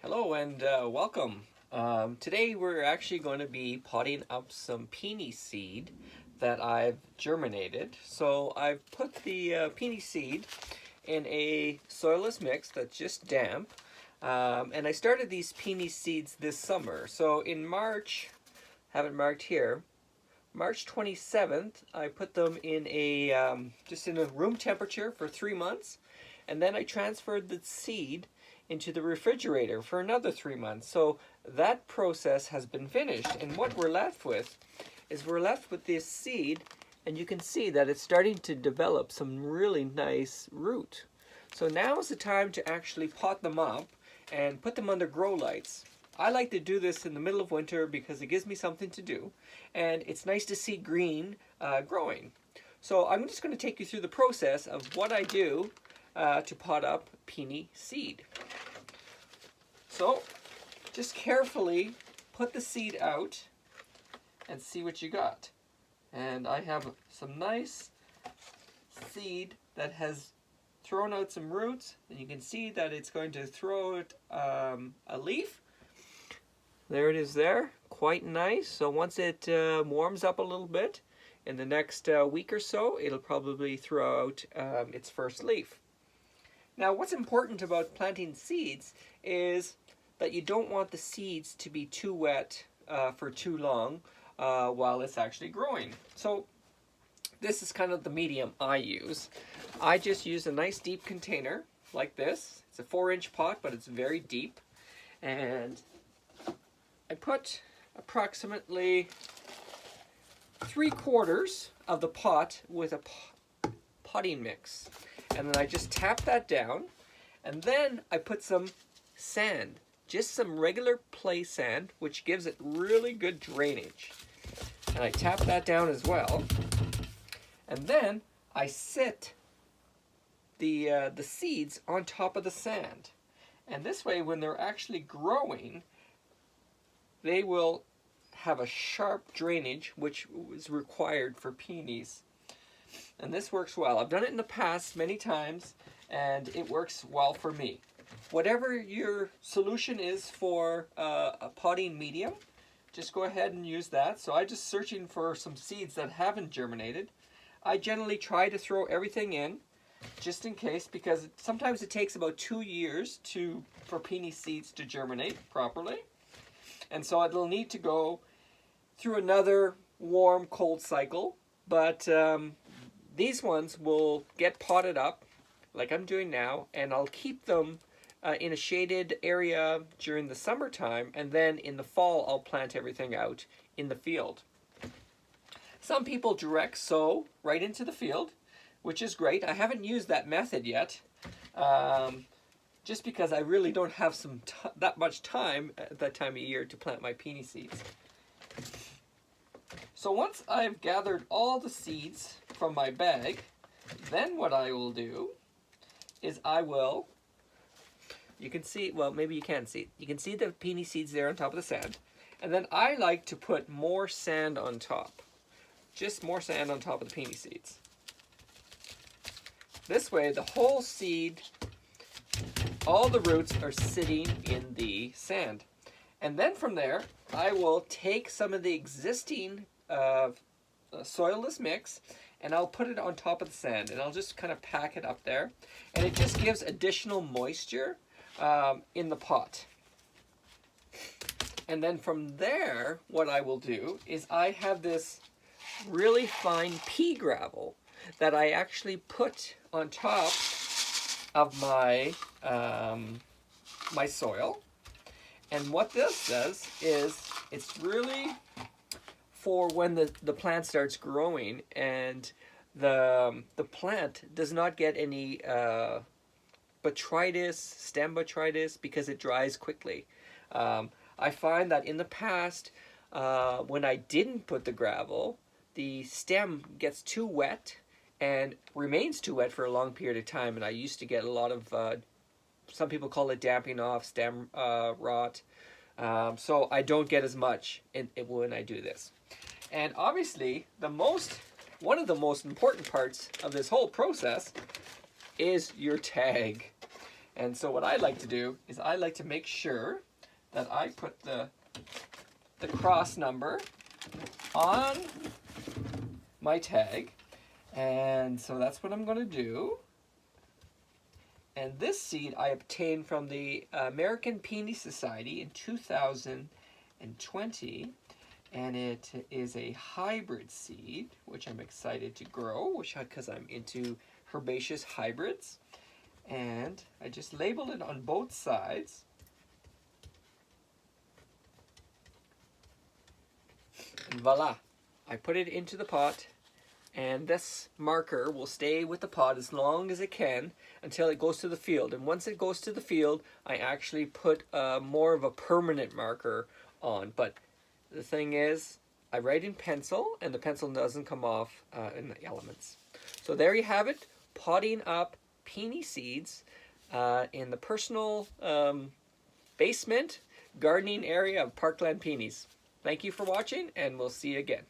Hello and welcome. Today we're actually going to be potting up some peony seed that I've germinated. So I've put the peony seed in a soilless mix that's just damp. And I started these peony seeds this summer. So in March, have it marked here, March 27th, I put them in just in a room temperature for 3 months. And then I transferred the seed into the refrigerator for another 3 months. So that process has been finished. And what we're left with is this seed, and you can see that it's starting to develop some really nice root. So now is the time to actually pot them up and put them under grow lights. I like to do this in the middle of winter because it gives me something to do, and it's nice to see green growing. So I'm just going to take you through the process of what I do to pot up peony seed. So just carefully put the seed out and see what you got. And I have some nice seed that has thrown out some roots, and you can see that it's going to throw out a leaf. There it is there, quite nice. So once it warms up a little bit, in the next week or so, it'll probably throw out its first leaf. Now, what's important about planting seeds is that you don't want the seeds to be too wet for too long while it's actually growing. So this is kind of the medium I use. I just use a nice deep container like this. It's a 4-inch pot, but it's very deep. And I put approximately 3/4 of the pot with a potting mix. And then I just tap that down. And then I put some sand, just some regular play sand, which gives it really good drainage. And I tap that down as well. And then I sit the seeds on top of the sand. And this way, when they're actually growing, they will have a sharp drainage, which is required for peonies. And this works well. I've done it in the past many times, and it works well for me. Whatever your solution is for a potting medium, just go ahead and use that. So I'm just searching for some seeds that haven't germinated. I generally try to throw everything in, just in case, because sometimes it takes about 2 years for peony seeds to germinate properly. And so it'll need to go through another warm, cold cycle. But these ones will get potted up, like I'm doing now, and I'll keep them in a shaded area during the summertime, and then in the fall I'll plant everything out in the field. Some people direct sow right into the field, which is great. I haven't used that method yet, just because I really don't have that much time at that time of year to plant my peony seeds. So once I've gathered all the seeds from my bag, then what I will do is you can see, well, maybe you can't see. You can see the peony seeds there on top of the sand. And then I like to put more sand on top. Just more sand on top of the peony seeds. This way, the whole seed, all the roots are sitting in the sand. And then from there, I will take some of the existing soilless mix, and I'll put it on top of the sand, and I'll just kind of pack it up there. And it just gives additional moisture in the pot. And then from there, what I will do is I have this really fine pea gravel that I actually put on top of my my soil. And what this does is it's really for when the plant starts growing and the plant does not get any botrytis, stem botrytis, because it dries quickly. I find that in the past, when I didn't put the gravel, the stem gets too wet and remains too wet for a long period of time, and I used to get a lot of some people call it damping off, stem rot. So I don't get as much when I do this. And obviously, one of the most important parts of this whole process is your tag. And so what I like to do is I like to make sure that I put the cross number on my tag. And so that's what I'm going to do. And this seed I obtained from the American Peony Society in 2020. And it is a hybrid seed, which I'm excited to grow, because I'm into herbaceous hybrids. And I just labeled it on both sides. And voila, I put it into the pot, and this marker will stay with the pot as long as it can until it goes to the field. And once it goes to the field, I actually put more of a permanent marker on. But the thing is, I write in pencil, and the pencil doesn't come off in the elements. So there you have it, potting up peony seeds in the personal basement gardening area of Parkland Peonies. Thank you for watching, and we'll see you again.